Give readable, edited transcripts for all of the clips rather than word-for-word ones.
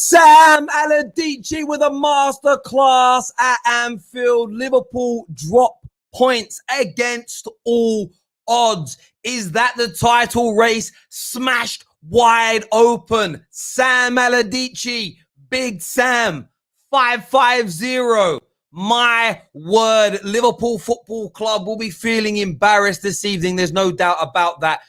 Sam Allardyce with a masterclass at Anfield. Liverpool drop points against all odds. Is that the title race smashed wide open? Sam Allardyce, Big Sam, 550. My word, Liverpool Football Club will be feeling embarrassed this evening. There's no doubt about that.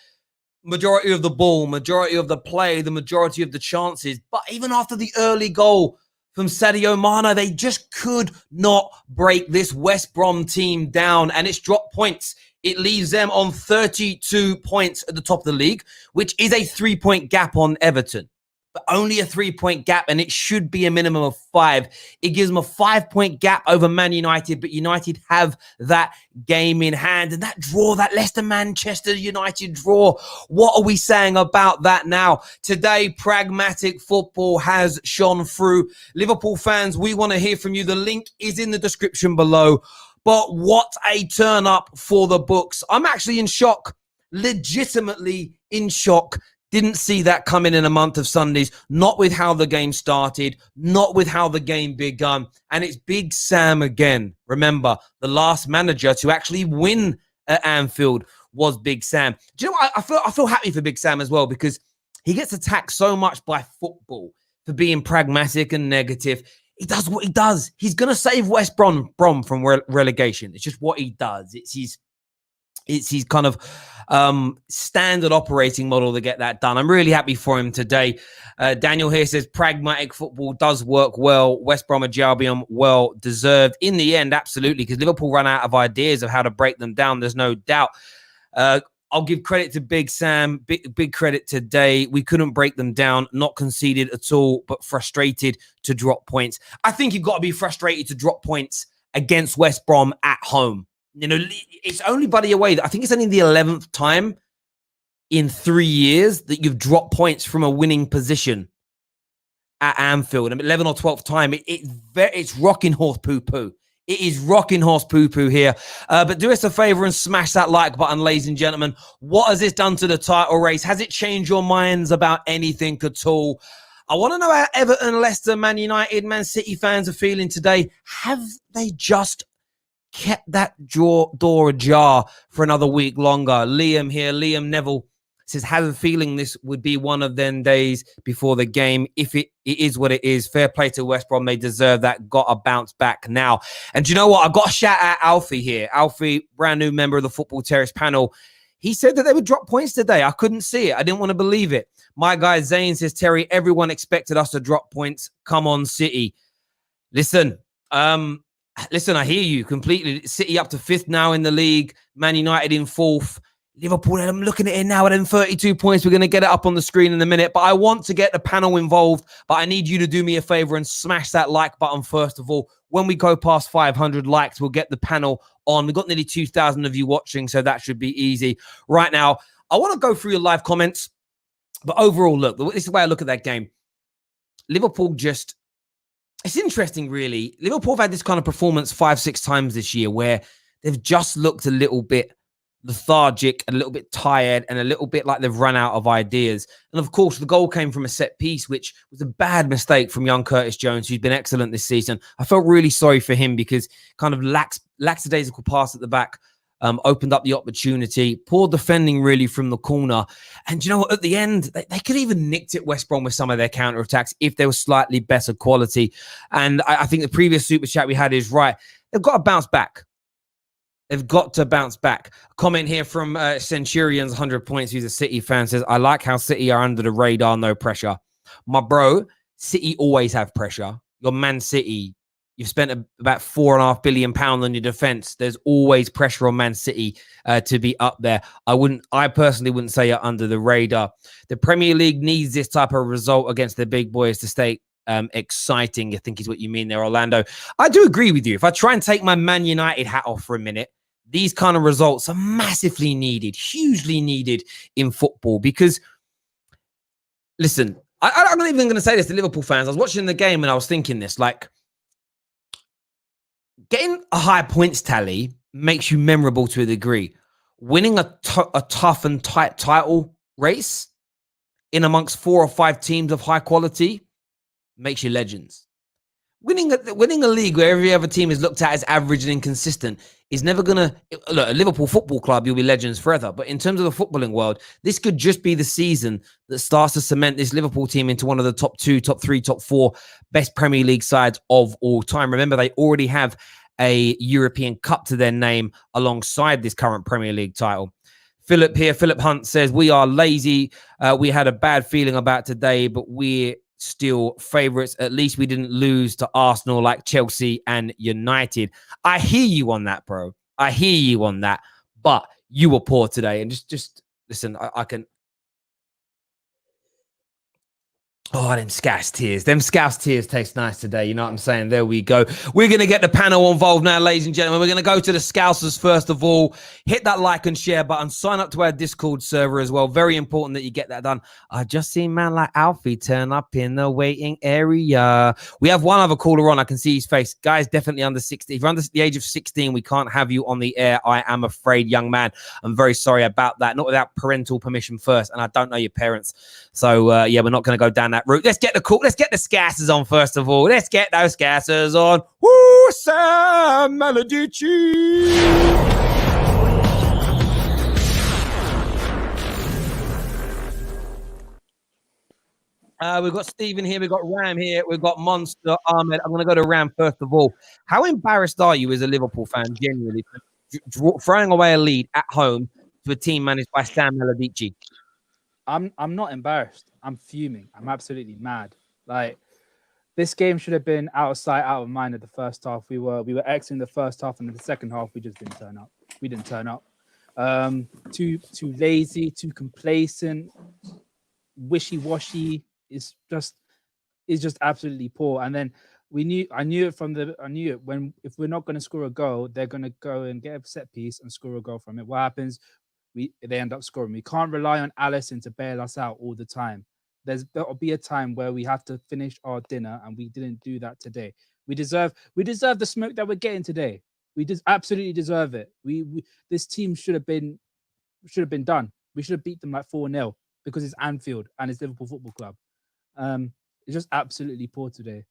Majority of the ball, majority of the play, the majority of the chances. But even after the early goal from Sadio Mane, they just could not break this West Brom team down, and it's dropped points. It leaves them on 32 points at the top of the league, which is a 3-point gap on Everton. But only a 3-point gap, and it should be a minimum of 5. It gives them a 5-point gap over Man United, but United have that game in hand. And that draw, that Leicester-Manchester United draw, what are we saying about that now? Today, pragmatic football has shone through. Liverpool fans, we want to hear from you. The link is in the description below. But what a turn up for the books. I'm actually in shock, legitimately in shock. Didn't see that coming in a month of Sundays, not with how the game started, not with how the game begun. And it's Big Sam again. Remember, the last manager to actually win at Anfield was Big Sam. Do you know what? I feel happy for Big Sam as well, because he gets attacked so much by football for being pragmatic and negative. He does what he does. He's going to save West Brom from relegation. It's just what he does. It's his kind of standard operating model to get that done. I'm really happy for him today. Daniel here says pragmatic football does work well. West Bromwich Albion well deserved. In the end, absolutely, because Liverpool ran out of ideas of how to break them down. There's no doubt. I'll give credit to Big Sam. Big credit today. We couldn't break them down. Not conceded at all, but frustrated to drop points. I think you've got to be frustrated to drop points against West Brom at home. You know, it's only by the away. I think it's only the 11th time in 3 years that you've dropped points from a winning position at Anfield. I mean, 11th or 12th time. It's rocking horse poo-poo. It is rocking horse poo-poo here. But do us a favor and smash that like button, ladies and gentlemen. What has this done to the title race? Has it changed your minds about anything at all? I want to know how Everton, Leicester, Man United, Man City fans are feeling today. Have they just kept that door ajar for another week longer? Liam here, Liam Neville says, have a feeling this would be one of them days before the game. If it is what it is, fair play to West Brom. They deserve that. Got to bounce back now. And do you know what? I've got to shout out Alfie here. Alfie, brand new member of the Football Terrace panel. He said that they would drop points today. I couldn't see it. I didn't want to believe it. My guy Zane says, Terry, everyone expected us to drop points. Come on, City. Listen, I hear you completely. City up to 5th now in the league. Man United in 4th. Liverpool, I'm looking at it now at them 32 points. We're going to get it up on the screen in a minute. But I want to get the panel involved. But I need you to do me a favor and smash that like button first of all. When we go past 500 likes, we'll get the panel on. We've got nearly 2,000 of you watching, so that should be easy. Right now, I want to go through your live comments. But overall, look, this is the way I look at that game. Liverpool just... It's interesting, really. Liverpool have had this kind of performance 5-6 times this year where they've just looked a little bit lethargic, a little bit tired, and a little bit like they've run out of ideas. And of course, the goal came from a set piece, which was a bad mistake from young Curtis Jones, who's been excellent this season. I felt really sorry for him because kind of lackadaisical pass at the back opened up the opportunity. Poor defending really from the corner. And you know what? At the end, they could even nicked it West Brom with some of their counter-attacks if they were slightly better quality. And I think the previous super chat we had is right. They've got to bounce back. They've got to bounce back. A comment here from Centurion's 100 points, who's a City fan, says, I like how City are under the radar, no pressure. My bro, City always have pressure. Your Man City, you've spent about £4.5 billion on your defense. There's always pressure on Man City to be up there. I personally wouldn't say you're under the radar. The Premier League needs this type of result against the big boys to stay exciting, I think is what you mean there, Orlando. I do agree with you. If I try and take my Man United hat off for a minute, these kind of results are massively needed, hugely needed in football because, listen, I'm not even going to say this to Liverpool fans. I was watching the game and I was thinking this, like, getting a high points tally makes you memorable to a degree. Winning a tough and tight title race in amongst 4 or 5 teams of high quality makes you legends. Winning a league where every other team is looked at as average and inconsistent is never going to... Look, a Liverpool Football Club, you'll be legends forever. But in terms of the footballing world, this could just be the season that starts to cement this Liverpool team into one of the top 2, top 3, top 4 best Premier League sides of all time. Remember, they already have a European Cup to their name alongside this current Premier League title. Philip Hunt says, we are lazy. We had a bad feeling about today, but we're still favourites. At least we didn't lose to Arsenal like Chelsea and United. I hear you on that, bro. I hear you on that. But you were poor today. And just listen, I can... Oh, them Scouse tears. Them Scouse tears taste nice today. You know what I'm saying? There we go. We're going to get the panel involved now, ladies and gentlemen. We're going to go to the Scousers first of all. Hit that like and share button. Sign up to our Discord server as well. Very important that you get that done. I just seen man like Alfie turn up in the waiting area. We have one other caller on. I can see his face. Guys, definitely under 16. If you're under the age of 16, we can't have you on the air. I am afraid, young man. I'm very sorry about that. Not without parental permission first. And I don't know your parents. So, yeah, we're not going to go down that route. Let's get the Scassers on first of all. Let's get those Scassers on. Woo, Sam Allardyce. We've got Stephen here. We've got Ram here. We've got Monster Ahmed. I'm going to go to Ram first of all. How embarrassed are you as a Liverpool fan, genuinely, throwing away a lead at home to a team managed by Sam Allardyce? I'm not embarrassed. I'm fuming. I'm absolutely mad. Like, this game should have been out of sight, out of mind at the first half. We were excellent in the first half, and in the second half, we just didn't turn up. We didn't turn up. Too lazy, too complacent, wishy-washy. It's just absolutely poor. And then I knew it when if we're not going to score a goal, they're going to go and get a set piece and score a goal from it. What happens? They end up scoring. We can't rely on Alisson to bail us out all the time. There'll be a time where we have to finish our dinner, and we didn't do that today. We deserve the smoke that we're getting today. We just absolutely deserve it. This team should have been done. We should have beat them like 4-0 because it's Anfield and it's Liverpool Football Club. It's just absolutely poor today.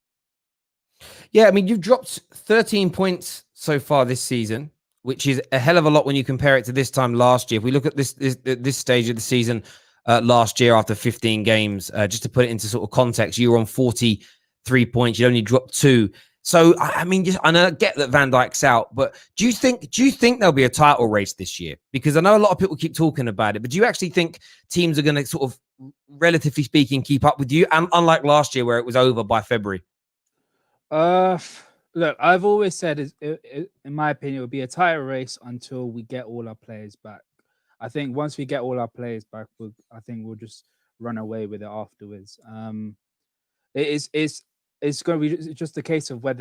Yeah, I mean, you've dropped 13 points so far this season, which is a hell of a lot when you compare it to this time last year. If we look at this stage of the season last year after 15 games, just to put it into sort of context, you were on 43 points. You only dropped 2. So, I mean, I know I get that Van Dijk's out, but do you think there'll be a title race this year? Because I know a lot of people keep talking about it, but do you actually think teams are going to sort of, relatively speaking, keep up with you? And unlike last year where it was over by February. Look, I've always said, in my opinion, it would be a title race until we get all our players back. I think once we get all our players back, I think we'll just run away with it afterwards. It's going to be just a case of when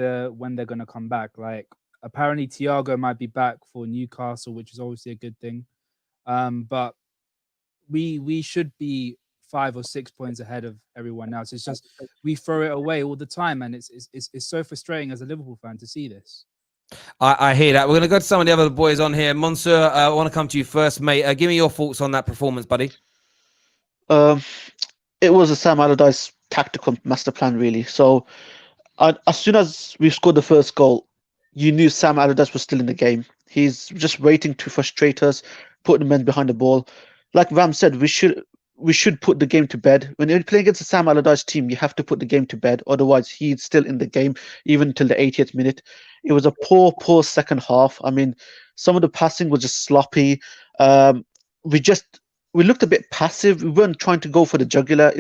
they're going to come back. Like, apparently Thiago might be back for Newcastle, which is obviously a good thing. But we should be 5 or 6 points ahead of everyone else. It's just we throw it away all the time, and it's so frustrating as a Liverpool fan to see this. I hear that. We're going to go to some of the other boys on here. Monsieur, I want to come to you first, mate. Give me your thoughts on that performance, buddy. It was a Sam Allardyce tactical master plan, really. So as soon as we scored the first goal, you knew Sam Allardyce was still in the game. He's just waiting to frustrate us, put the men behind the ball. Like Ram said, we should put the game to bed. When you're playing against a Sam Allardyce team, you have to put the game to bed. Otherwise, he's still in the game, even until the 80th minute. It was a poor second half. I mean, some of the passing was just sloppy. We looked a bit passive. We weren't trying to go for the jugular.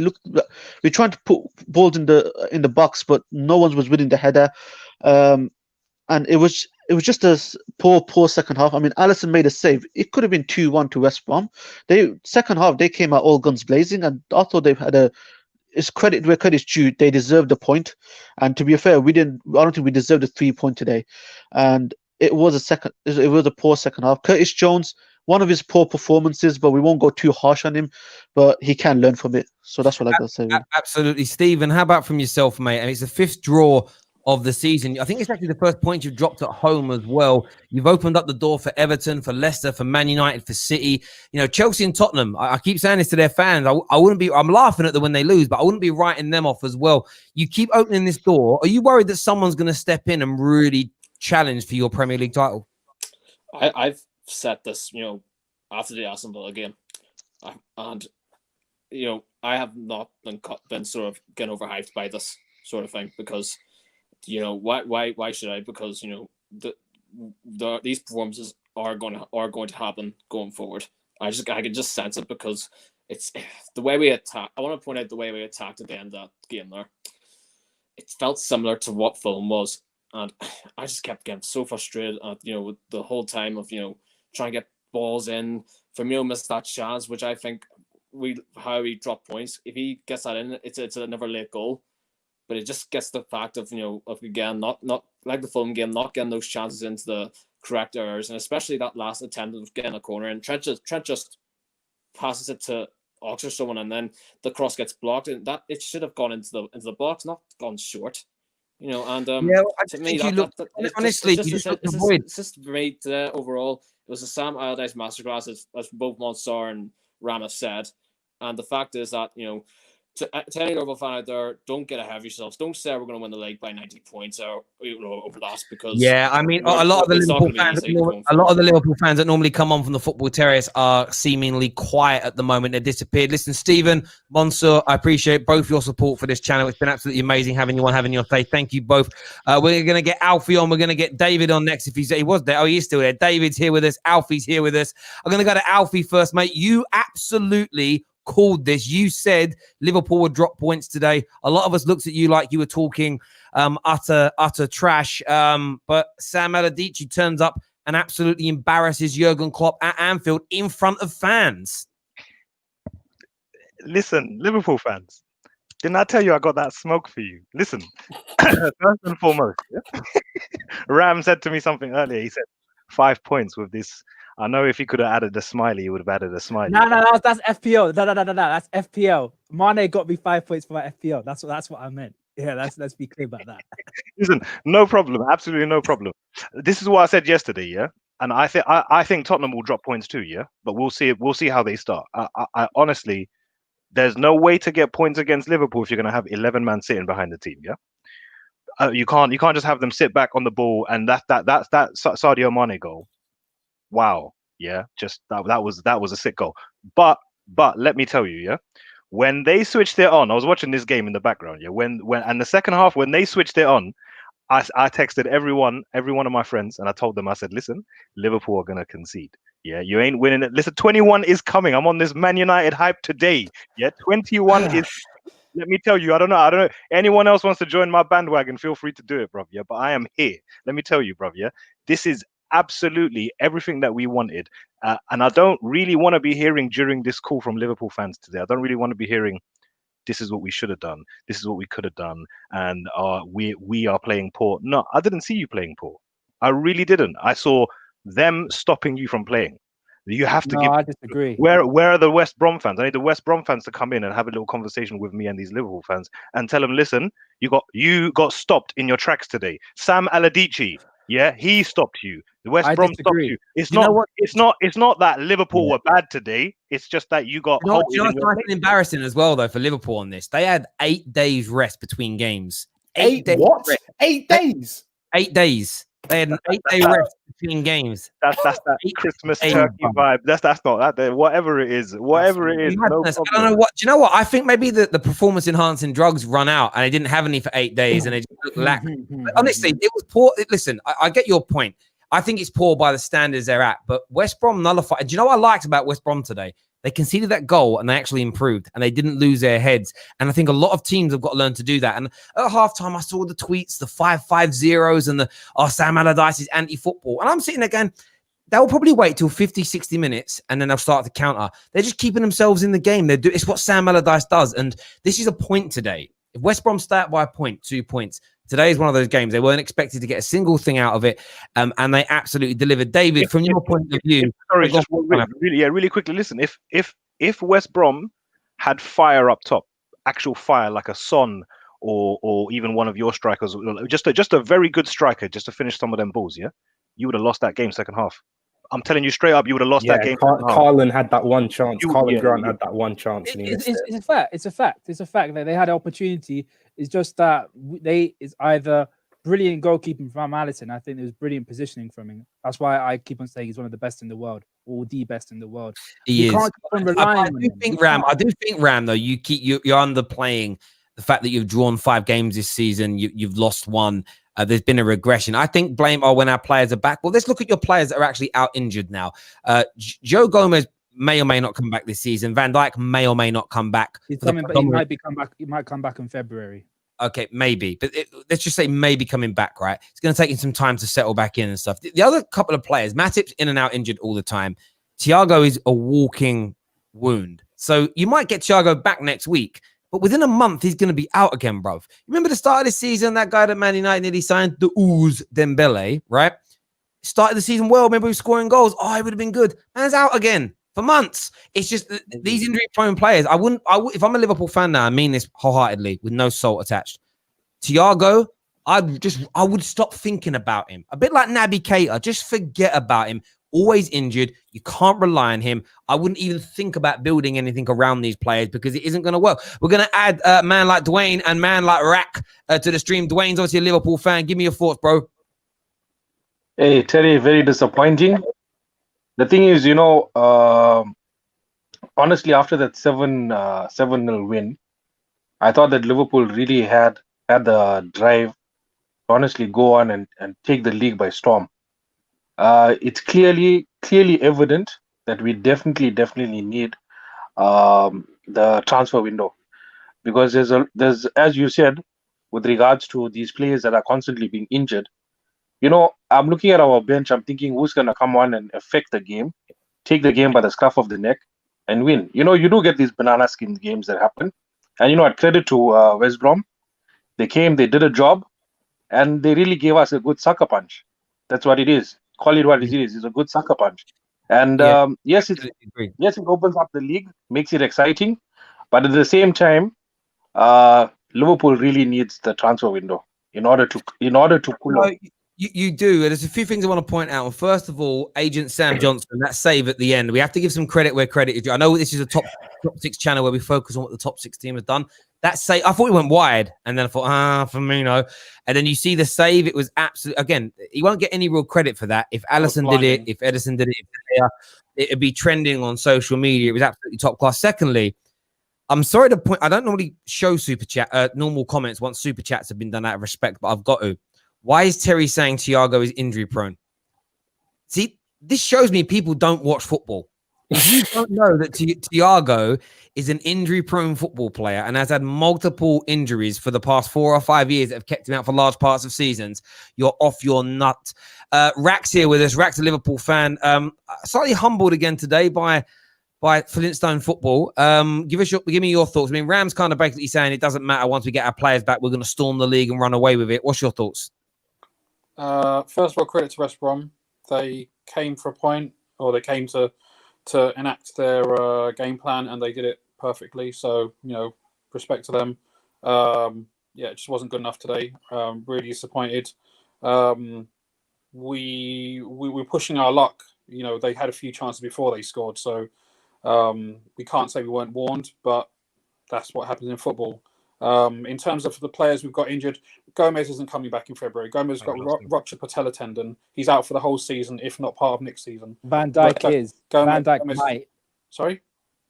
We're trying to put balls in the box, but no one was winning the header. And it was just a poor second half. I mean, Alisson made a save. It could have been 2-1 to West Brom. Second half they came out all guns blazing, and I thought they had it's credit where credit's due. They deserved the point. And to be fair, I don't think we deserved a 3-point today. And it was a poor second half. Curtis Jones, one of his poor performances, but we won't go too harsh on him. But he can learn from it. So that's what I got to say. Really. Absolutely, Stephen. How about from yourself, mate? And it's the 5th draw of the season. I think it's actually the first point you've dropped at home as well. You've opened up the door for Everton, for Leicester, for Man United, for City. You know, Chelsea and Tottenham, I keep saying this to their fans. I wouldn't be, I'm laughing at them when they lose, but I wouldn't be writing them off as well. You keep opening this door. Are you worried that someone's going to step in and really challenge for your Premier League title? I've said this, after the Aston Villa game, and I have not been sort of getting overhyped by this sort of thing because, why should I? Because these performances are going to happen going forward. I can just sense it because it's the way we attack. I want to point out the way we attacked at the end of that game there. It felt similar to what Fulham was, and I just kept getting so frustrated at with the whole time of trying to get balls in. Firmino missed that chance, which I think how he dropped points. If he gets that in, it's another late goal. But it just gets the fact of again not like the Fulham game, not getting those chances into the correct errors, and especially that last attempt of getting a corner. And Trent just passes it to Ox or someone, and then the cross gets blocked, and that it should have gone into the box, not gone short. And to me, it's just great overall. It was a Sam Allardyce masterclass, as both Monsar and Ram have said, and the fact is that to any Liverpool fan out there, don't get ahead of yourselves. Don't say we're going to win the league by 90 points or over that, because I mean, a lot of the Liverpool fans that normally come on from the Football Terrace are seemingly quiet at the moment. They've disappeared. Listen, Stephen, Monsur, I appreciate both your support for this channel. It's been absolutely amazing having you on, having your say. Thank you both. We're going to get Alfie on. We're going to get David on next. If he was there, he is still there. David's here with us. Alfie's here with us. I'm going to go to Alfie first, mate. You absolutely called this. You said Liverpool would drop points today. A lot of us looked at you like you were talking utter trash. But Sam Allardyce turns up and absolutely embarrasses Jurgen Klopp at Anfield in front of fans. Listen, Liverpool fans, didn't I tell you I got that smoke for you? Listen, first and foremost, Ram said to me something earlier. He said 5 points with this. I know if he could have added a smiley, he would have added a smiley. No, that's FPL. No, that's FPL. Mane got me 5 points for my FPL. That's what I meant. Yeah, let's be clear about that. Listen, no problem, absolutely no problem. This is what I said yesterday, yeah, and I think Tottenham will drop points too, yeah. But we'll see how they start. I honestly, there's no way to get points against Liverpool if you're going to have 11 men sitting behind the team, yeah. You can't just have them sit back on the ball, and that's Sadio Mane goal. Wow, yeah, just that was a sick goal. But let me tell you, yeah, when they switched it on, I was watching this game in the background, yeah. When and the second half, when they switched it on, I texted every one of my friends, and I told them, I said, listen, Liverpool are gonna concede. Yeah, you ain't winning it. Listen, 21 is coming. I'm on this Man United hype today. Yeah, 21 is. Let me tell you, I don't know. Anyone else wants to join my bandwagon, feel free to do it, bruv. Yeah, but I am here. Let me tell you, bruv. Yeah, this is absolutely everything that we wanted, and I don't really want to be hearing during this call from Liverpool fans today. I don't really want to be hearing this is what we should have done, this is what we could have done, and we are playing poor. No, I didn't see you playing poor. I really didn't. I saw them stopping you from playing. You have to give. I disagree. Where are the West Brom fans? I need the West Brom fans to come in and have a little conversation with me and these Liverpool fans and tell them, listen, you got stopped in your tracks today. Sam Allardyce, yeah, he stopped you. The West Brom stopped you. It's not that Liverpool were bad today. It's just that you got. It's embarrassing as well though for Liverpool on this. They had 8 days rest between games. 8 days. What? 8 days. 8 days. They had an 8-day rest between games. That's that Christmas turkey vibe. That's not that. Whatever it is. No I don't know what. Do you know what? I think maybe the performance enhancing drugs run out, and they didn't have any for 8 days, and they just lacked. Honestly, it was poor. Listen, I get your point. I think it's poor by the standards they're at, but West Brom nullified. Do you know what I liked about West Brom today? They conceded that goal and they actually improved and they didn't lose their heads. And I think a lot of teams have got to learn to do that. And at halftime, I saw the tweets, the 5-5-0s and the Sam Allardyce is anti-football. And I'm sitting there going, they'll probably wait till 50, 60 minutes and then they'll start to counter. They're just keeping themselves in the game. It's what Sam Allardyce does. And this is a point today. If West Brom start by a point, 2 points, today is one of those games. They weren't expected to get a single thing out of it, and they absolutely delivered. David, from your point of view, sorry, just really quickly. Listen, if West Brom had fire up top, actual fire like a Son or even one of your strikers, just a very good striker, just to finish some of them balls, yeah, you would have lost that game second half. I'm telling you straight up, you would have lost that game. Carlin had that one chance. Carlin Grant yeah. had that one chance, and he missed it. It's a fact. It's a fact. It's a fact that they had opportunity. It's just that it's either brilliant goalkeeping from Alisson. I think it was brilliant positioning from him. That's why I keep on saying he's one of the best in the world, or the best in the world. He is. Can't keep on relying I do think Ram, though, you're underplaying the fact that you've drawn 5 games this season. You've lost 1. There's been a regression. I think blame when our players are back. Well, let's look at your players that are actually out injured now. Joe Gomez may or may not come back this season. Van Dijk may or may not come back. He's coming, but he might come back in February. Okay, maybe. But let's just say maybe coming back, right? It's going to take him some time to settle back in and stuff. The other couple of players, Matip's in and out injured all the time. Thiago is a walking wound. So you might get Thiago back next week, but within a month, he's going to be out again, bruv. Remember the start of the season, that guy that Man United nearly signed, the Ooze Dembele, right? Started the season well. Remember he was scoring goals. Oh, he would have been good. Man's out again for months. It's just these injury-prone players. If I'm a Liverpool fan now, I mean this wholeheartedly with no salt attached. Thiago, I would stop thinking about him. A bit like Naby Keita. Just forget about him. Always injured. You can't rely on him. I wouldn't even think about building anything around these players because it isn't going to work. We're going to add a man like Dwayne and man like Rack to the stream. Dwayne's obviously a Liverpool fan. Give me your thoughts, bro. Hey, Terry, very disappointing. The thing is, honestly, after that 7-0 win, I thought that Liverpool really had the drive to honestly go on and take the league by storm. It's clearly evident that we definitely need the transfer window, because there's as you said, with regards to these players that are constantly being injured. I'm looking at our bench. I'm thinking who's gonna come on and affect the game, take the game by the scruff of the neck, and win. You do get these banana skin games that happen, and at credit to West Brom, they came, they did a job, and they really gave us a good sucker punch. That's what it is. Call it what it is. It's a good sucker punch. And yes, it opens up the league, makes it exciting, but at the same time, Liverpool really needs the transfer window in order to pull up. You do. There's a few things I want to point out. First of all, Agent Sam Johnson, that save at the end, we have to give some credit where credit is due. I know this is a top 6 channel where we focus on what the top 6 team has done. That save, I thought he went wide, and then I thought, Firmino. And then you see the save. It was absolutely, again, he won't get any real credit for that. If Alisson did it, if Edison did it, it'd be trending on social media. It was absolutely top class. Secondly, I'm sorry to point, I don't normally show super chat, normal comments once super chats have been done out of respect, but I've got to. Why is Terry saying Thiago is injury prone? See, this shows me people don't watch football. If you don't know that Thiago is an injury prone football player and has had multiple injuries for the past 4 or 5 years that have kept him out for large parts of seasons, you're off your nut. Rack's here with us. Rack's a Liverpool fan. Slightly humbled again today by Flintstone football. Give me your thoughts. I mean, Ram's kind of basically saying it doesn't matter once we get our players back, we're going to storm the league and run away with it. What's your thoughts? First of all, credit to West Brom. They came for a point, or they came to enact their game plan, and they did it perfectly. So, respect to them. It just wasn't good enough today. Really disappointed. We were pushing our luck. They had a few chances before they scored, so we can't say we weren't warned, but that's what happens in football. In terms of the players we've got injured, Gomez isn't coming back in February. Gomez got ruptured patella tendon. He's out for the whole season, if not part of next season. Van Dijk is. Van Dijk might. Sorry?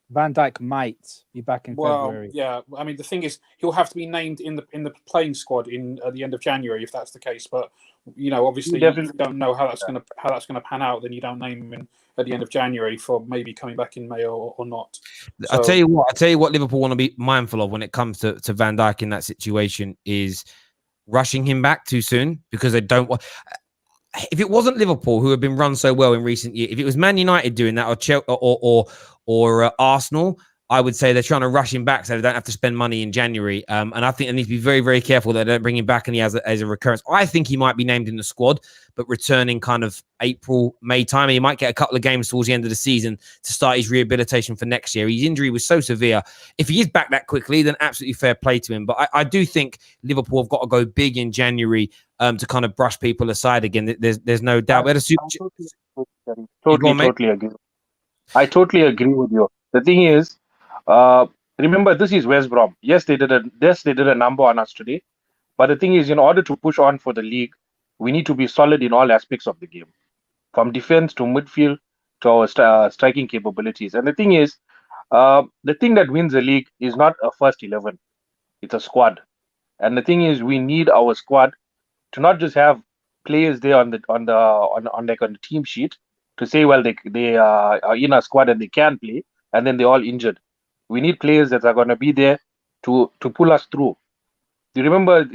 Van Dijk might be back in February. Yeah. I mean, the thing is, he'll have to be named in the playing squad at the end of January if that's the case. But obviously, you don't know how that's going to pan out. Then you don't name him at the end of January for maybe coming back in May or not. So, I'll tell you what Liverpool want to be mindful of when it comes to Van Dijk in that situation is rushing him back too soon, because they don't want. If it wasn't Liverpool, who have been run so well in recent years, if it was Man United doing that, or Arsenal, I would say they're trying to rush him back so they don't have to spend money in January. And I think they need to be very, very careful that they don't bring him back and he has as a recurrence. I think he might be named in the squad, but returning kind of April, May time. And he might get a couple of games towards the end of the season to start his rehabilitation for next year. His injury was so severe. If he is back that quickly, then absolutely fair play to him. But I do think Liverpool have got to go big in January to kind of brush people aside again. There's no doubt. Totally agree. I totally agree with you. The thing is, remember, this is West Brom. Yes, they did a number on us today. But the thing is, in order to push on for the league, we need to be solid in all aspects of the game, from defense to midfield to our striking capabilities. And the thing is, the thing that wins the league is not a first 11; it's a squad. And the thing is, we need our squad to not just have players there on the team sheet to say, well, they are in a squad and they can play, and then they're all injured. We need players that are going to be there to pull us through. Do you remember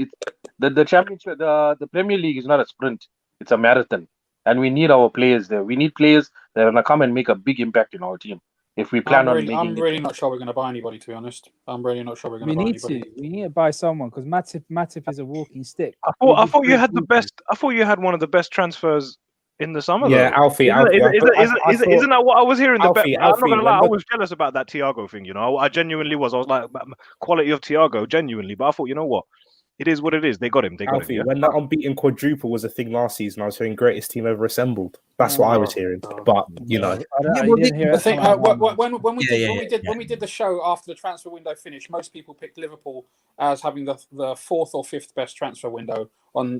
the championship? The Premier League is not a sprint; it's a marathon, and we need our players there. We need players that are going to come and make a big impact in our team. If we plan on making, I'm really not sure we're going to buy anybody. To be honest, I'm really not sure we're going to buy anybody. We need to buy someone because Matip is a walking stick. I thought you had the best. I thought you had one of the best transfers in the summer. Yeah, though. Alfie. Isn't that what I was hearing? Alfie, I'm not gonna lie, I remember- was jealous about that Thiago thing. You know, I genuinely was. I was like, quality of Thiago, genuinely. But I thought, you know what? It is what it is. They got him. Alfie, Yeah? when that unbeaten quadruple was a thing last season, I was hearing greatest team ever assembled. That's what I was hearing. But you know, You didn't hear I it. think when we did the show after the transfer window finished, most people picked Liverpool as having the fourth or fifth best transfer window on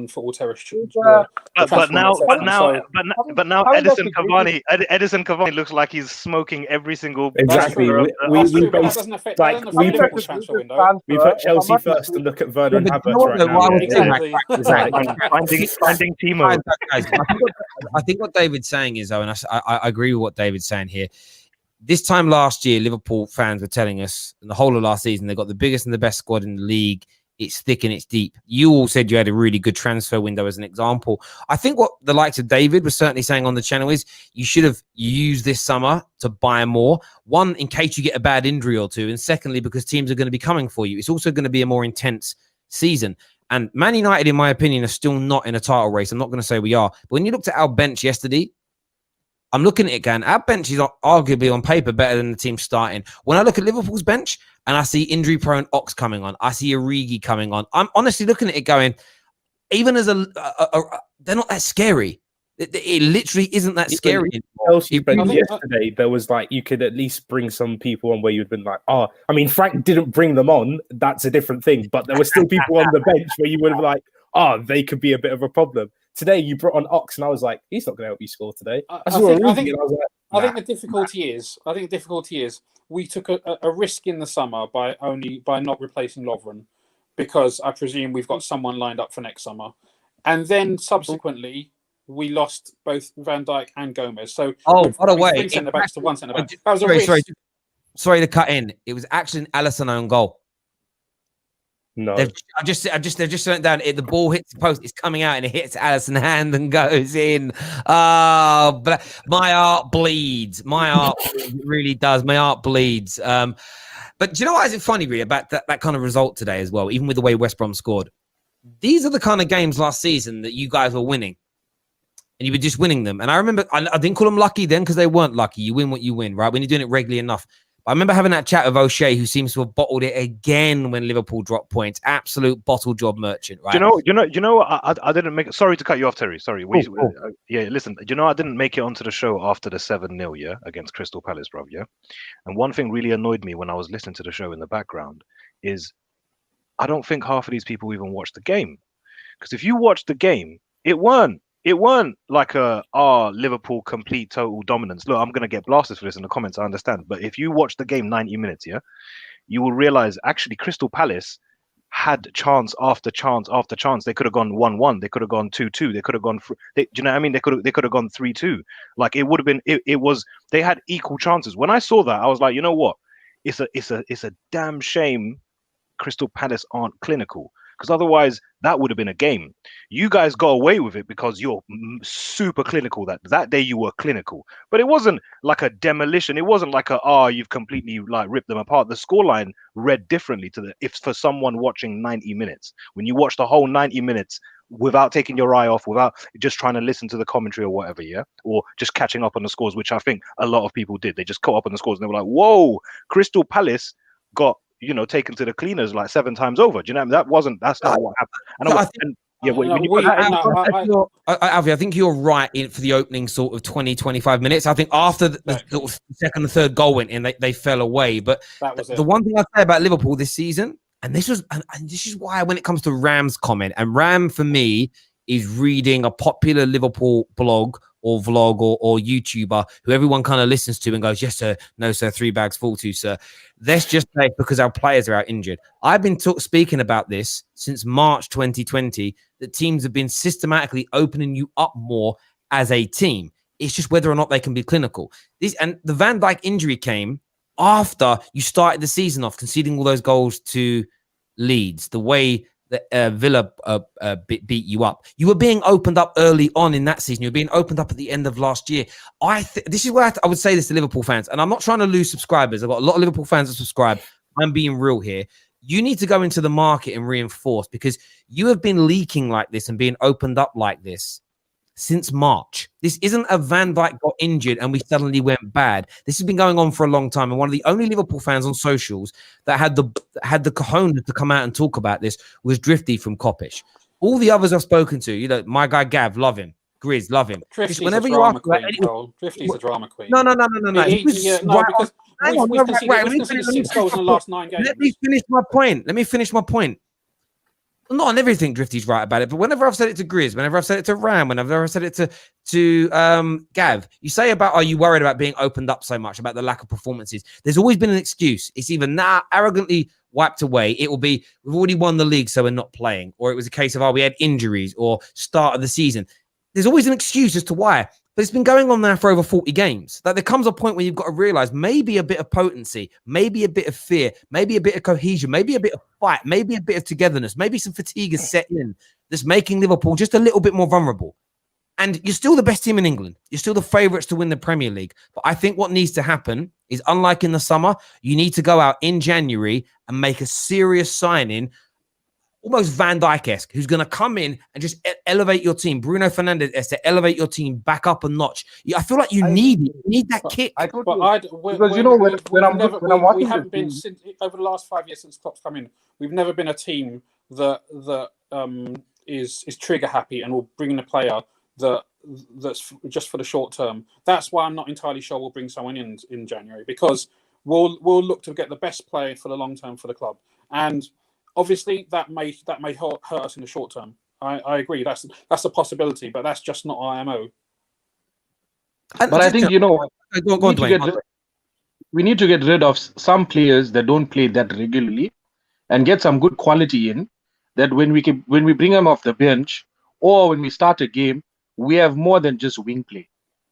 Football Terrace. But now Edison Cavani looks like he's smoking every single. exactly. We doesn't affect Liverpool's transfer window. we put Chelsea first and look at Vernon Havertz right now. Finding Timo. Guys, I think what David's saying is, though, and I agree with what David's saying here. This time last year, Liverpool fans were telling us, and the whole of last season, they've got the biggest and the best squad in the league. It's thick and it's deep. You all said you had a really good transfer window as an example. I think what the likes of David was certainly saying on the channel is you should have used this summer to buy more. One, in case you get a bad injury or two. And secondly, because teams are going to be coming for you. It's also going to be a more intense season. And Man United, in my opinion, are still not in a title race. I'm not going to say we are. But when you looked at our bench yesterday, I'm looking at it again. Our bench is arguably on paper better than the team starting. When I look at Liverpool's bench and I see injury-prone Ox coming on, I see Origi coming on, I'm honestly looking at it going, even as they're not that scary. It literally isn't that scary. Yesterday, there was like, you could at least bring some people on where you'd been like, oh, I mean, Frank didn't bring them on. That's a different thing. But there were still people on the bench where you would have like, oh, they could be a bit of a problem. Today, you brought on Ox, and I was like, he's not going to help you score today. I think the difficulty is we took a risk in the summer by not replacing Lovren, because I presume we've got someone lined up for next summer, and then subsequently we lost both Van Dijk and Gomez. So by the way, 3 centre backs to 1 centre back. That was a risk. Sorry to cut in. It was actually an Alisson own goal. No, they've just sent it down. The ball hits the post. It's coming out and it hits Alisson's hand and goes in. But my heart bleeds. My heart really does. My heart bleeds. But do you know what is funny really about that kind of result today as well? Even with the way West Brom scored, these are the kind of games last season that you guys were winning, and you were just winning them. And I remember I didn't call them lucky then because they weren't lucky. You win what you win, right? When you're doing it regularly enough. I remember having that chat with O'Shea, who seems to have bottled it again when Liverpool dropped points. Absolute bottle job merchant, right? You know, I didn't make it. Sorry to cut you off, Terry. Sorry. Yeah, listen. I didn't make it onto the show after the 7-0, against Crystal Palace, bro, And one thing really annoyed me when I was listening to the show in the background is I don't think half of these people even watched the game. Because if you watched the game, it weren't like Liverpool complete total dominance. Look, I'm going to get blasted for this in the comments, I understand. But if you watch the game 90 minutes, you will realize actually Crystal Palace had chance after chance after chance. They could have gone 1-1. They could have gone 2-2. They could have gone, do you know what I mean? They could have gone 3-2. Like it would have been, they had equal chances. When I saw that, I was like, you know what? It's a damn shame Crystal Palace aren't clinical. because otherwise that would have been a game. You guys got away with it because you're super clinical. That day you were clinical, but it wasn't like a demolition. It wasn't like you've completely like ripped them apart. The scoreline read differently if for someone watching 90 minutes. When you watch the whole 90 minutes without taking your eye off, without just trying to listen to the commentary or whatever, or just catching up on the scores, which I think a lot of people did. They just caught up on the scores and they were like, "Whoa, Crystal Palace got taken to the cleaners like 7 times over." Do you know what I mean? That's not what happened. Alfie, I think you're right for the opening sort of 20-25 minutes. I think after the sort of second and third goal went in, they fell away. But the one thing I say about Liverpool this season, and this is why when it comes to Ram's comment, and Ram for me is reading a popular Liverpool blog or vlog or YouTuber who everyone kind of listens to and goes, "Yes, sir. No, sir. 3 bags full to, sir." Let's just say because our players are out injured. I've been speaking about this since March 2020, that teams have been systematically opening you up more as a team. It's just whether or not they can be clinical. And the Van Dijk injury came after you started the season off conceding all those goals to Leeds, the way that Villa beat you up. You were being opened up early on in that season. You were being opened up at the end of last year. This is where I would say this to Liverpool fans, and I'm not trying to lose subscribers. I've got a lot of Liverpool fans that subscribe. I'm being real here. You need to go into the market and reinforce, because you have been leaking like this and being opened up like this since March. This isn't a Van Dijk got injured and we suddenly went bad. This has been going on for a long time. And one of the only Liverpool fans on socials that had the cojones to come out and talk about this was Drifty from Coppish. All the others I've spoken to, my guy Gav, love him. Grizz, love him. Drifty's whenever a drama queen, Drifty's a drama queen. No. We've conceded 6 goals in the last 9 games. Let me finish my point. Not on everything Drifty's right about it, but whenever I've said it to Grizz, whenever I've said it to Ram, whenever I've said it to Gav, you say are you worried about being opened up so much, about the lack of performances? There's always been an excuse. It's either arrogantly wiped away. It will be, we've already won the league, so we're not playing. Or it was a case of, we had injuries or start of the season. There's always an excuse as to why. But it's been going on now for over 40 games. Like, there comes a point where you've got to realize maybe a bit of potency, maybe a bit of fear, maybe a bit of cohesion, maybe a bit of fight, maybe a bit of togetherness, maybe some fatigue is set in that's making Liverpool just a little bit more vulnerable. And you're still the best team in England. You're still the favourites to win the Premier League. But I think what needs to happen is, unlike in the summer, you need to go out in January and make a serious signing, almost Van Dijk-esque, who's going to come in and just elevate your team. Bruno Fernandes to elevate your team back up a notch. I feel like you need that kick. Because when I'm watching, over the last 5 years since Klopp's come in, we've never been a team that is trigger happy and will bring in a player that's just for the short term. That's why I'm not entirely sure we'll bring someone in January, because we'll look to get the best player for the long term for the club. And obviously, that may hurt us in the short term. I agree. That's a possibility, but that's just not our MO. But I think we need to get rid of some players that don't play that regularly, and get some good quality in. That when we bring them off the bench or when we start a game, we have more than just wing play.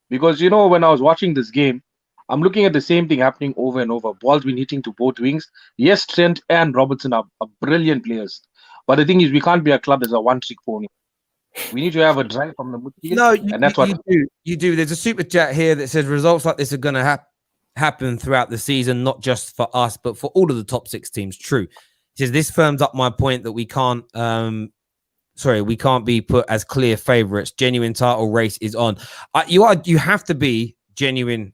Because when I was watching this game, I'm looking at the same thing happening over and over. Balls been hitting to both wings. Yes, Trent and Robertson are brilliant players. But the thing is, we can't be a club that's a one-trick pony. We need to have a drive from the midfield. And that's what you do. There's a super chat here that says results like this are going to happen throughout the season, not just for us, but for all of the top 6 teams. True. He says this firms up my point that we can't be put as clear favourites. Genuine title race is on. You have to be genuine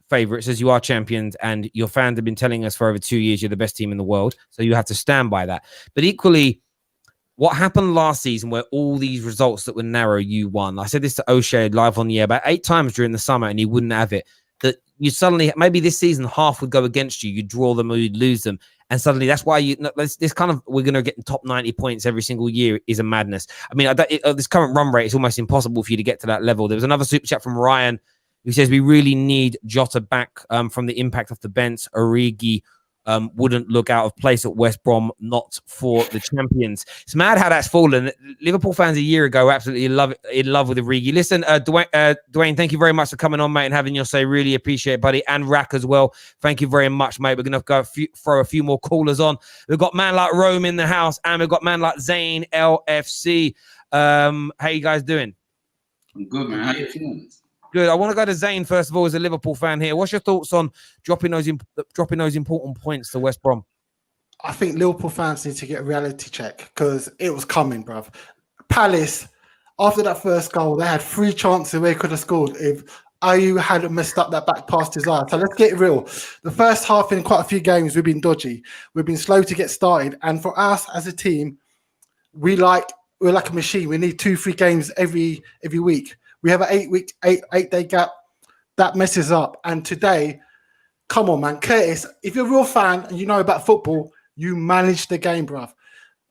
favourites as you are champions, and your fans have been telling us for over 2 years you're the best team in the world, so you have to stand by that. But equally, what happened last season where all these results that were narrow, you won. I said this to O'Shea live on the air about 8 times during the summer, and he wouldn't have it. That you suddenly, maybe this season half would go against you, you'd draw them or you'd lose them, and suddenly that's why this kind of, we're going to get the top 90 points every single year is a madness. I mean, this current run rate is almost impossible for you to get to that level. There was another super chat from Ryan who says we really need Jota back from the impact of the bench. Origi wouldn't look out of place at West Brom, not for the champions. It's mad how that's fallen. Liverpool fans a year ago were absolutely in love with Origi. Listen, Dwayne, thank you very much for coming on, mate, and having your say. Really appreciate it, buddy. And Rack as well. Thank you very much, mate. We're going to go throw a few more callers on. We've got man like Rome in the house, and we've got man like Zane LFC. How you guys doing? I'm good, man. How you feeling? Good. I want to go to Zane first of all, as a Liverpool fan here. What's your thoughts on dropping those important points to West Brom? I think Liverpool fans need to get a reality check because it was coming, bruv. Palace, after that first goal, they had 3 chances where they could have scored if Ayew hadn't messed up that back pass desire. So let's get real. The first half in quite a few games, we've been dodgy. We've been slow to get started. And for us as a team, we're like a machine. We need 2-3 games every week. We have an 8-day gap. That messes up. And today, come on, man. Curtis, if you're a real fan and you know about football, you manage the game, bruv.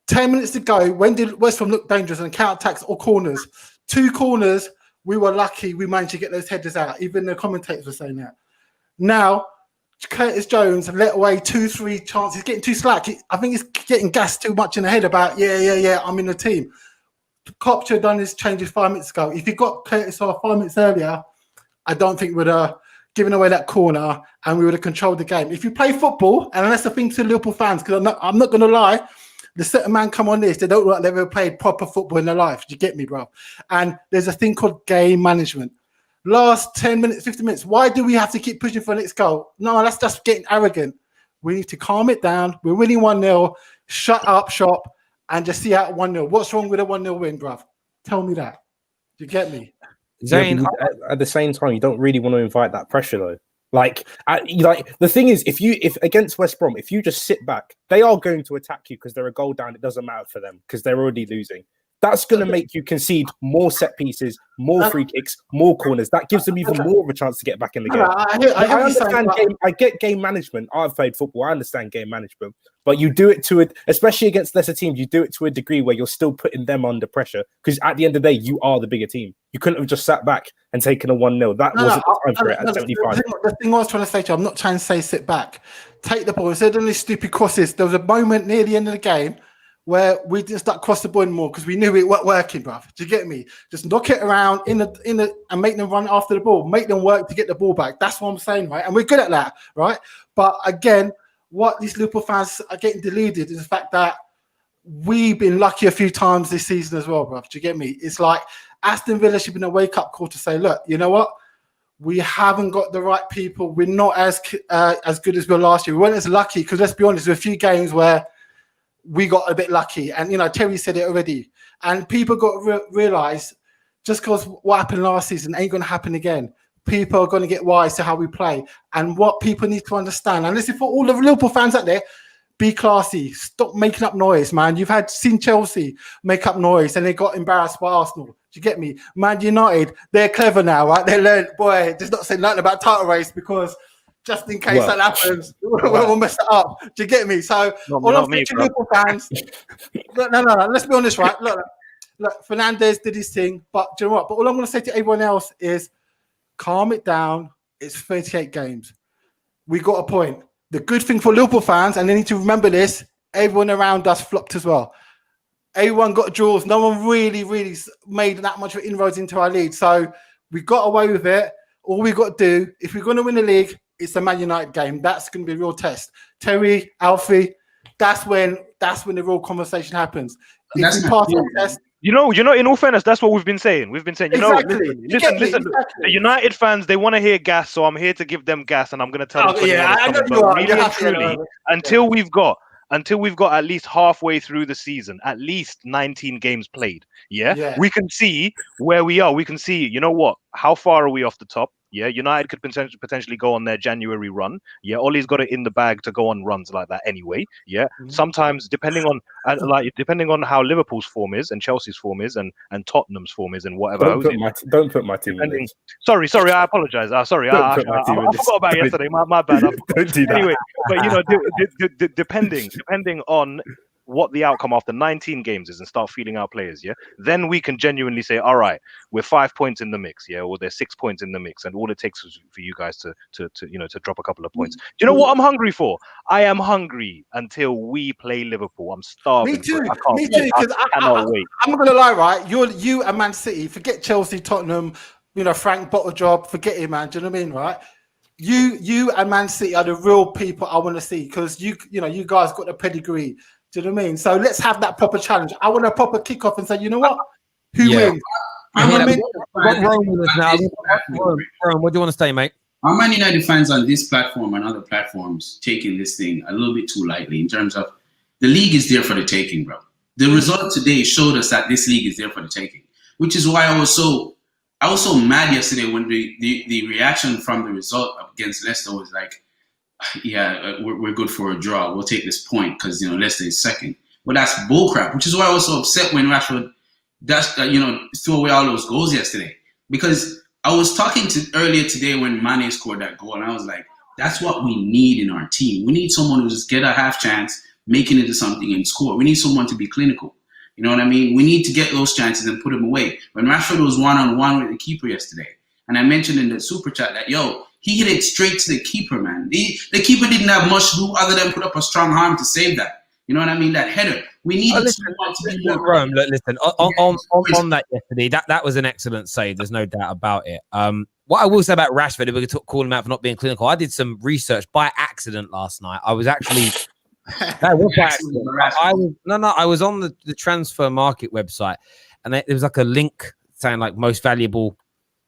10 minutes to go. When did West Brom look dangerous and counter-attacks or corners? 2 corners, we were lucky we managed to get those headers out. Even the commentators were saying that. Now, Curtis Jones let away 2-3 chances. He's getting too slack. I think he's getting gassed too much in the head about, yeah, I'm in the team. Kopp should have done his changes 5 minutes ago. If he got Curtis off 5 minutes earlier, I don't think we'd have given away that corner and we would have controlled the game. If you play football, and that's the thing to Liverpool fans, because I'm not going to lie, the certain man come on this, they don't look like they've ever played proper football in their life. Do you get me, bro? And there's a thing called game management. Last 10 minutes, 15 minutes, why do we have to keep pushing for the next goal? No, that's just getting arrogant. We need to calm it down. We're winning 1-0. Shut up shop. And just see out 1-0. What's wrong with a 1-0 win, bruv? Tell me that. Do you get me? Zane, at the same time, you don't really want to invite that pressure, though. Like the thing is, if against West Brom, if you just sit back, they are going to attack you because they're a goal down. It doesn't matter for them because they're already losing. That's going to make you concede more set pieces, more free kicks, more corners. That gives them even more of a chance to get back in the game. I understand I get game management. I've played football. I understand game management. But you do it to it, especially against lesser teams, you do it to a degree where you're still putting them under pressure. Because at the end of the day, you are the bigger team. You couldn't have just sat back and taken a 1-0. That wasn't the time for it at 75. The thing I was trying to say to you, I'm not trying to say sit back. Take the ball. Instead of these stupid crosses, there was a moment near the end of the game where we didn't start cross the ball anymore because we knew it wasn't working, bruv. Do you get me? Just knock it around in the and make them run after the ball. Make them work to get the ball back. That's what I'm saying, right? And we're good at that, right? But again, what these Liverpool fans are getting deluded is the fact that we've been lucky a few times this season as well, bruv. Do you get me? It's like Aston Villa should be a wake-up call to say, look, you know what? We haven't got the right people. We're not as good as we were last year. We weren't as lucky because, let's be honest, there were a few games where we got a bit lucky. And, Terry said it already. And people got to realise just because what happened last season ain't going to happen again. People are going to get wise to how we play. And what people need to understand, and listen, for all the Liverpool fans out there, be classy. Stop making up noise, man. You've seen Chelsea make up noise and they got embarrassed by Arsenal. Do you get me? Man United, they're clever now, right? They learned, boy, just not saying nothing about title race because just in case that happens, we'll mess it up. Do you get me? So all I'm saying to Liverpool fans, no, let's be honest, right? Look, Fernandez did his thing, but do you know what? But all I'm going to say to everyone else is calm it down. It's 38 games. We got a point. The good thing for Liverpool fans, and they need to remember this, everyone around us flopped as well. Everyone got draws. No one really made that much of inroads into our league. So we got away with it. All we got to do, if we're going to win the league, it's the Man United game. That's going to be a real test. Terry, Alfie, that's when the real conversation happens. If we pass that test, in all fairness, that's what we've been saying. Listen. Exactly. The United fans, they want to hear gas, so I'm here to give them gas, and I'm going to tell them. I know you are. Really and truly, until we've got at least halfway through the season, at least 19 games played, we can see where we are. We can see, you know what? How far are we off the top? Yeah, United could potentially go on their January run. Yeah, Ollie's got it in the bag to go on runs like that anyway. Yeah, sometimes depending on how Liverpool's form is and Chelsea's form is and Tottenham's form is and whatever. Don't put my team in this. Sorry, I apologize. Sorry, I forgot about yesterday. My bad. Don't do that. Anyway, but depending on what the outcome after 19 games is and start feeling our players, yeah, then we can genuinely say, all right, we're 5 points in the mix, yeah, or there's 6 points in the mix, and all it takes is for you guys to drop a couple of points. Do you know what I'm hungry for? I am hungry until we play Liverpool. I'm starving. Me too. I can't Me too. Because I cannot wait. I'm not gonna lie, right? You and Man City. Forget Chelsea, Tottenham. Frank Bottle Job. Forget it, man. Do you know what I mean, right? You and Man City are the real people I want to see because you guys got the pedigree. Do you know what I mean? So let's have that proper challenge. I want a proper kickoff and say, you know what? Who wins? Rome, what do you want to say, mate? Are Man United fans on this platform and other platforms taking this thing a little bit too lightly in terms of the league is there for the taking, bro. The result today showed us that this league is there for the taking, which is why I was so mad yesterday when the reaction from the result against Leicester was like, yeah, we're good for a draw. We'll take this point because Leicester is second. But that's bullcrap, which is why I was so upset when Rashford threw away all those goals yesterday. Because I was talking to earlier today when Mane scored that goal, and I was like, that's what we need in our team. We need someone who just get a half chance, make it into something and score. We need someone to be clinical. You know what I mean? We need to get those chances and put them away. When Rashford was one-on-one with the keeper yesterday, and I mentioned in the super chat that, he hit it straight to the keeper, man. The keeper didn't have much to do other than put up a strong arm to save that. You know what I mean? That header. We need someone to be more. Rome, listen, on that yesterday, that was an excellent save. There's no doubt about it. What I will say about Rashford, if we could call him out for not being clinical, I did some research by accident last night. I was actually... I was on the transfer market website, and there was like a link saying like most valuable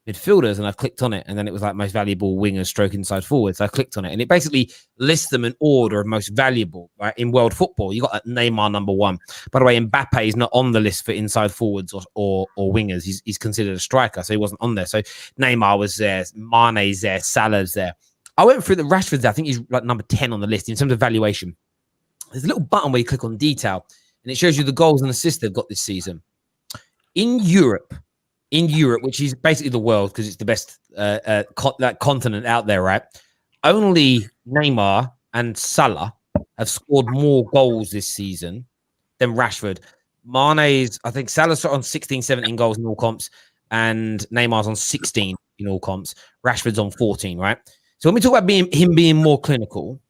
midfielders, and I clicked on it, and then it was like most valuable wingers stroke inside forward. So I clicked on it, and it basically lists them in order of most valuable, right? In world football, you got that Neymar number 1. By the way, Mbappe is not on the list for inside forwards or wingers. He's considered a striker, so he wasn't on there. So Neymar was there, Mane's there, Salah's there. I went through the Rashford's there. I think he's like number 10 on the list in terms of valuation. There's a little button where you click on detail, and it shows you the goals and assists they've got this season. In Europe, which is basically the world because it's the best that continent out there, right? Only Neymar and Salah have scored more goals this season than Rashford. Mane's, I think Salah's on 16, 17 goals in all comps, and Neymar's on 16 in all comps. Rashford's on 14, right? So when we talk about him being more clinical,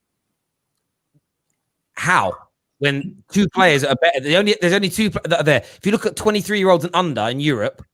how? When two players are better, there's only two that are there. If you look at 23-year-olds and under in Europe,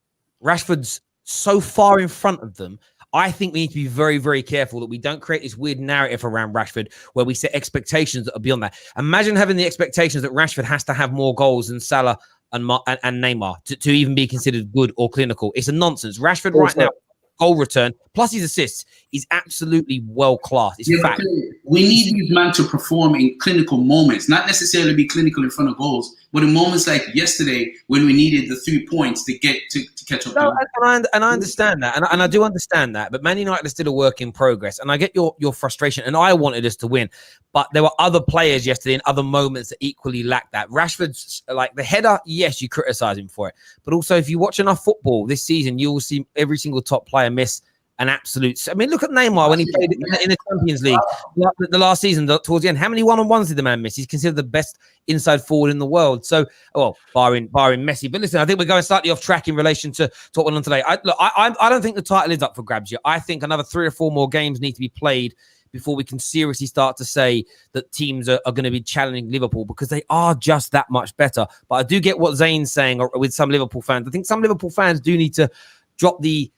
Rashford's so far in front of them. I think we need to be very, very careful that we don't create this weird narrative around Rashford where we set expectations that are beyond that. Imagine having the expectations that Rashford has to have more goals than Salah and Neymar to even be considered good or clinical. It's a nonsense. Rashford right now, goal return, plus his assists, is absolutely world-class. It's fact. We need these men to perform in clinical moments, not necessarily be clinical in front of goals, but in moments like yesterday when we needed the 3 points to get to catch up. No, and I understand that, and I do understand that, but Man United is still a work in progress, and I get your frustration, and I wanted us to win, but there were other players yesterday in other moments that equally lacked that. Rashford's, like the header, yes, you criticize him for it, but also if you watch enough football this season, you will see every single top player miss an absolute. I mean, look at Neymar when he played in the Champions League the last season towards the end. How many one-on-ones did the man miss? He's considered the best inside forward in the world. So, well, barring Messi. But listen, I think we're going slightly off track in relation to what went on today. I don't think the title is up for grabs yet. I think another 3 or 4 more games need to be played before we can seriously start to say that teams are going to be challenging Liverpool because they are just that much better. But I do get what Zane's saying with some Liverpool fans. I think some Liverpool fans do need to drop the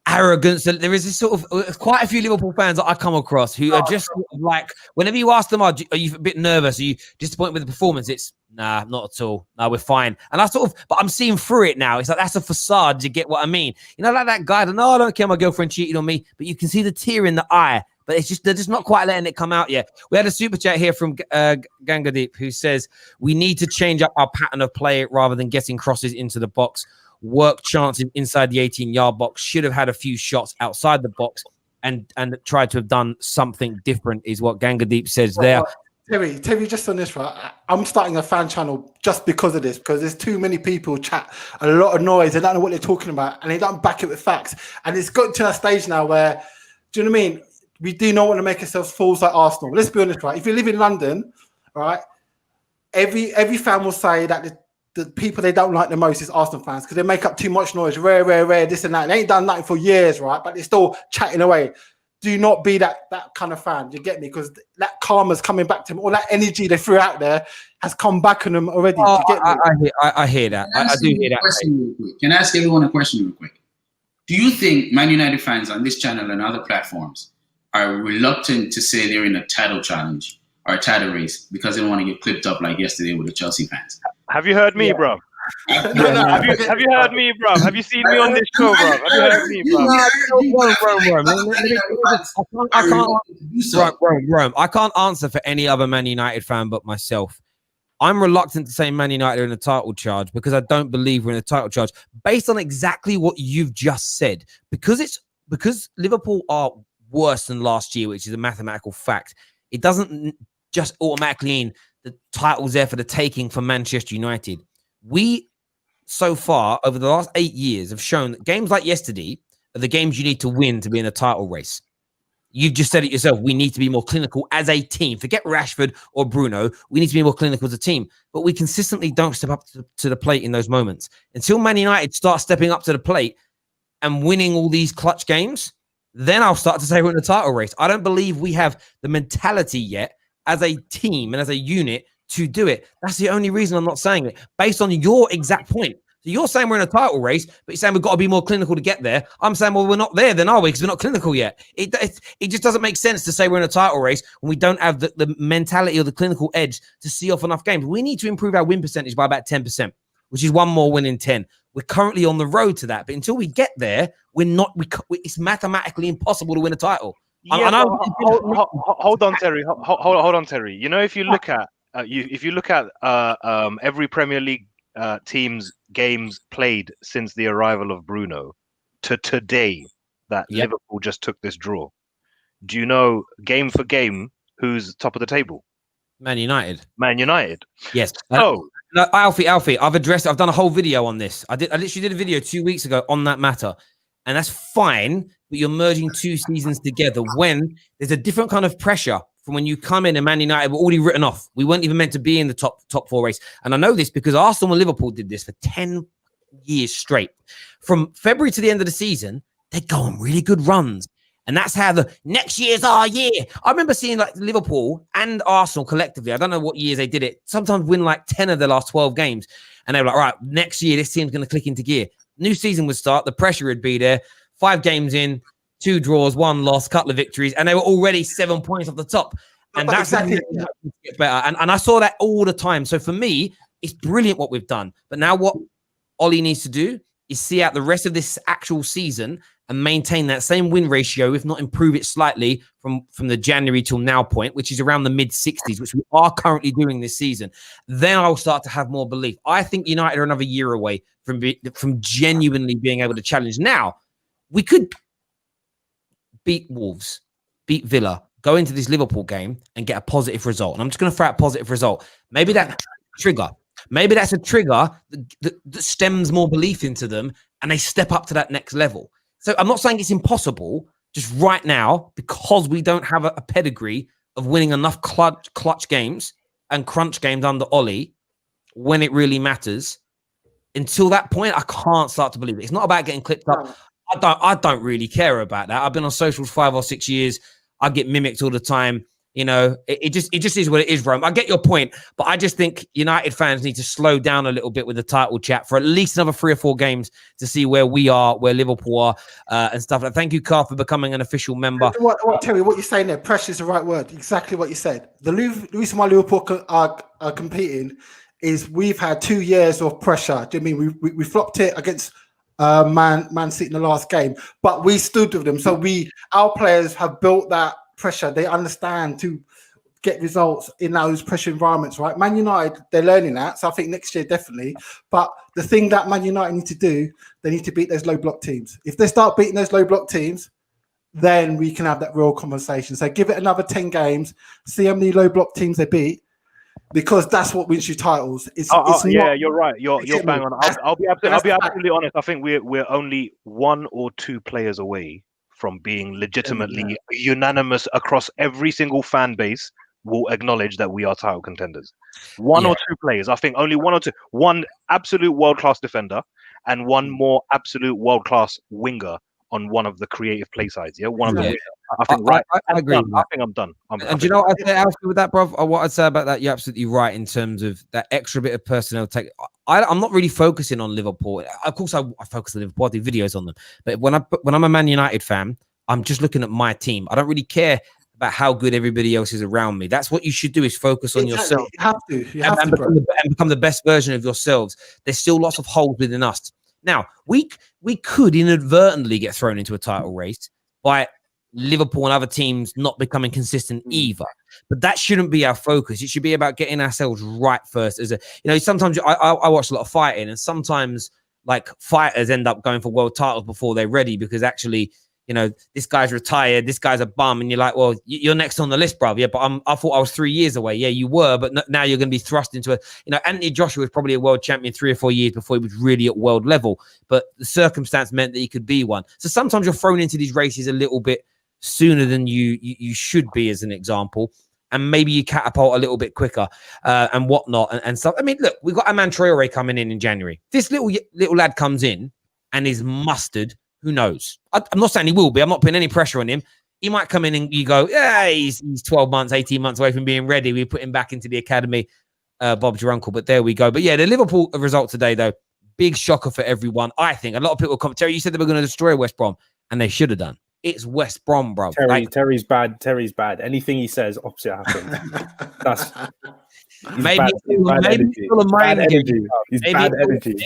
arrogance. There is this sort of quite a few Liverpool fans that I come across who are just sort of like, whenever you ask them, are you a bit nervous? Are you disappointed with the performance? It's nah, not at all. No, we're fine. And but I'm seeing through it now. It's like, that's a facade. You get what I mean? You know, like that guy, I don't care, my girlfriend cheated on me, but you can see the tear in the eye. But they're just not quite letting it come out yet. We had a super chat here from Gangadeep who says, we need to change up our pattern of play rather than getting crosses into the box. Work chances inside the 18-yard box, should have had a few shots outside the box and tried to have done something different, is what Gangadeep says there. Terry, just on this, right? I'm starting a fan channel just because of this, because there's too many people chat a lot of noise. They don't know what they're talking about and they don't back it with facts. And it's got to a stage now where, do you know what I mean? We do not want to make ourselves fools like Arsenal. Let's be honest, right? If you live in London, right, every fan will say that the people they don't like the most is Arsenal fans because they make up too much noise, rare, this and that. They ain't done nothing for years, right? But they're still chatting away. Do not be that kind of fan. Do you get me? Because that karma's coming back to them. All that energy they threw out there has come back on them already. Do you get me? I hear that. I do hear that. Can I ask everyone a question real quick? Do you think Man United fans on this channel and other platforms are reluctant to say they're in a title challenge or a title race because they don't want to get clipped up like yesterday with the Chelsea fans? Have you heard me, bro? Have you heard me, bro? Have you seen me on this show, bro? Have you heard me, bro? Rome. I can't answer for any other Man United fan but myself. I'm reluctant to say Man United are in a title charge because I don't believe we're in a title charge based on exactly what you've just said. Because Liverpool are worse than last year, which is a mathematical fact. It doesn't just automatically mean the title's there for the taking for Manchester United. We, so far, over the last 8 years, have shown that games like yesterday are the games you need to win to be in a title race. You've just said it yourself. We need to be more clinical as a team. Forget Rashford or Bruno. We need to be more clinical as a team. But we consistently don't step up to the plate in those moments. Until Man United start stepping up to the plate and winning all these clutch games, then I'll start to say we're in a title race. I don't believe we have the mentality yet as a team and as a unit to do it. That's the only reason I'm not saying it. Based on your exact point. So you're saying we're in a title race, but you're saying we've got to be more clinical to get there. I'm saying, well, we're not there then, are we? Because we're not clinical yet. It just doesn't make sense to say we're in a title race when we don't have the mentality or the clinical edge to see off enough games. We need to improve our win percentage by about 10%, which is one more win in 10. We're currently on the road to that. But until we get there, it's mathematically impossible to win a title. Yeah, hold on, Terry. Hold on, Terry. You know, if you look at every Premier League team's games played since the arrival of Bruno to today, that Liverpool just took this draw. Do you know, game for game, who's top of the table? Man United. Man United. Yes. So, no, Alfie, I've done a whole video on this. I literally did a video 2 weeks ago on that matter. And that's fine, but you're merging two seasons together when there's a different kind of pressure from when you come in and Man United were already written off. We weren't even meant to be in the top four race. And I know this because Arsenal and Liverpool did this for 10 years straight. From February to the end of the season, they go on really good runs. And that's how the next year's our year. I remember seeing like Liverpool and Arsenal collectively. I don't know what years they did it. Sometimes win like 10 of the last 12 games. And they were like, all right, next year, this team's going to click into gear. New season would start. The pressure would be there. 5 games in, 2 draws, 1 loss, couple of victories. And they were already 7 points off the top. And that's exactly better. And I saw that all the time. So for me, it's brilliant what we've done. But now what Ollie needs to do is see out the rest of this actual season and maintain that same win ratio, if not improve it slightly from the January till now point, which is around the mid-60s, which we are currently doing this season. Then I'll start to have more belief. I think United are another year away from genuinely being able to challenge. Now, we could beat Wolves, beat Villa, go into this Liverpool game and get a positive result. And I'm just going to throw out a positive result. Maybe that's a trigger. Maybe that's a trigger that stems more belief into them and they step up to that next level. So I'm not saying it's impossible just right now because we don't have a pedigree of winning enough clutch games and crunch games under Ollie when it really matters. Until that point, I can't start to believe it. It's not about getting clipped up. I don't really care about that. I've been on socials 5 or 6 years. I get mimicked all the time. You know, it just is what it is, Rome. I get your point, but I just think United fans need to slow down a little bit with the title chat for at least another 3 or 4 games to see where we are, where Liverpool are, and stuff. Like, thank you, Carl, for becoming an official member. Terry, what you're saying there, pressure is the right word. Exactly what you said. The reason why Liverpool are competing is we've had 2 years of pressure. Do you mean we flopped it against Man City in the last game, but we stood with them. So our players have built that pressure. They understand to get results in those pressure environments, right? Man United, they're learning that. So I think next year, definitely. But the thing that Man United need to do, they need to beat those low block teams. If they start beating those low block teams, then we can have that real conversation. So give it another 10 games, see how many low block teams they beat, because that's what wins you titles. Yeah, you're right. You're bang on. I'll be absolutely honest. I think we're only 1 or 2 players away from being legitimately unanimous across every single fan base will acknowledge that we are title contenders. One or two players, I think only one or two. One absolute world-class defender and one more absolute world-class winger on one of the creative play sides. Yeah, one of the. I think I agree. I think I'm done. And do you know what I'd say, Alfie, with that, bro? What I'd say about that, you're absolutely right in terms of that extra bit of personnel take. I'm not really focusing on Liverpool. Of course, I focus on Liverpool. I do videos on them. But when I'm a Man United fan, I'm just looking at my team. I don't really care about how good everybody else is around me. That's what you should do, is focus on yourself. You have to. You have to, and become the best version of yourselves. There's still lots of holes within us. Now, we could inadvertently get thrown into a title race by Liverpool and other teams not becoming consistent either. But that shouldn't be our focus. It should be about getting ourselves right first. Sometimes I watch a lot of fighting, and sometimes like fighters end up going for world titles before they're ready because actually, this guy's retired, this guy's a bum, and you're like, well, you're next on the list, bruv. Yeah, but I thought I was 3 years away. Yeah, you were, but now you're going to be thrust into Anthony Joshua was probably a world champion 3 or 4 years before he was really at world level, but the circumstance meant that he could be one. So sometimes you're thrown into these races a little bit sooner than you should be, as an example, and maybe you catapult a little bit quicker and whatnot and stuff. I mean, look, we've got a man Traore coming in January. This little lad comes in and is mustard. Who knows? I'm not saying he will be. I'm not putting any pressure on him. He might come in and you go, yeah, he's 12 months, 18 months away from being ready. We put him back into the academy. Bob's your uncle, but there we go. But yeah, the Liverpool result today, though, big shocker for everyone. I think a lot of people come. Terry, you said they were going to destroy West Brom, and they should have done. It's West Brom, bro. Terry's bad. Terry's bad. Anything he says, opposite happens. That's maybe it's all a mind game. Maybe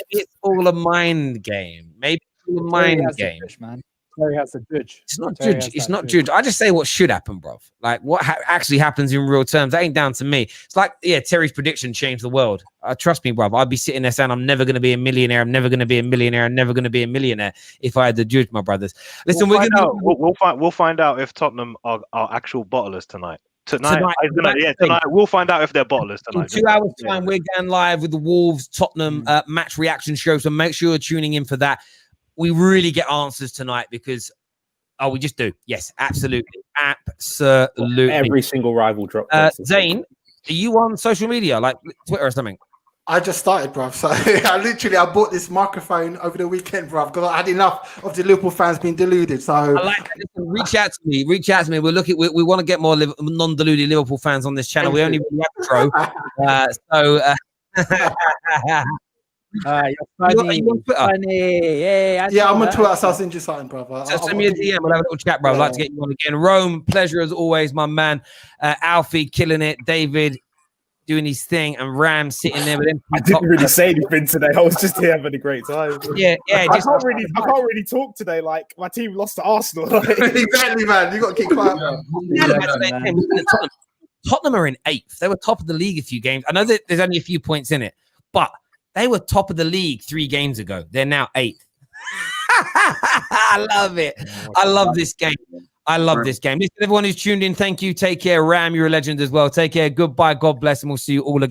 it's all a mind game. Maybe it's all a mind game, man. Terry has to judge. It's not judge. It's not judge. I just say what should happen, bro. Like what actually happens in real terms. That ain't down to me. It's like, Terry's prediction changed the world. Trust me, bro. I'd be sitting there saying, I'm never going to be a millionaire. I'm never going to be a millionaire. I'm never going to be a millionaire if I had to judge, my brothers. Listen, we'll find out if Tottenham are actual bottlers tonight. Tonight, we'll find out if they're bottlers tonight. In 2 hours' time, we're going live with the Wolves Tottenham match reaction show. So make sure you're tuning in for that. We really get answers tonight because, we just do. Yes, absolutely. Absolutely. Every single rival drop. Zane, are you on social media, like Twitter or something? I just started, bruv. So I bought this microphone over the weekend, bruv, because I had enough of the Liverpool fans being deluded. So I like that. Listen, reach out to me. We want to get more non-deluded Liverpool fans on this channel. We only really have you're funny. Yeah, I'm on Twitter, so I'll send you something, brother. So send me a DM. We'll have a little chat, bro. I'd like to get you on again. Rome, pleasure as always, my man. Alfie killing it. David doing his thing, and Ram sitting there with him. I didn't really say anything today. I was just here having a great time. Yeah. I can't really talk today. Like my team lost to Arsenal. Exactly, man. You got to keep quiet. Tottenham are in 8th. They were top of the league a few games. I know that there's only a few points in it, but they were top of the league 3 games ago. They're now 8th. I love it. I love this game. Listen, everyone who's tuned in, thank you. Take care. Ram, you're a legend as well. Take care. Goodbye. God bless. And we'll see you all again.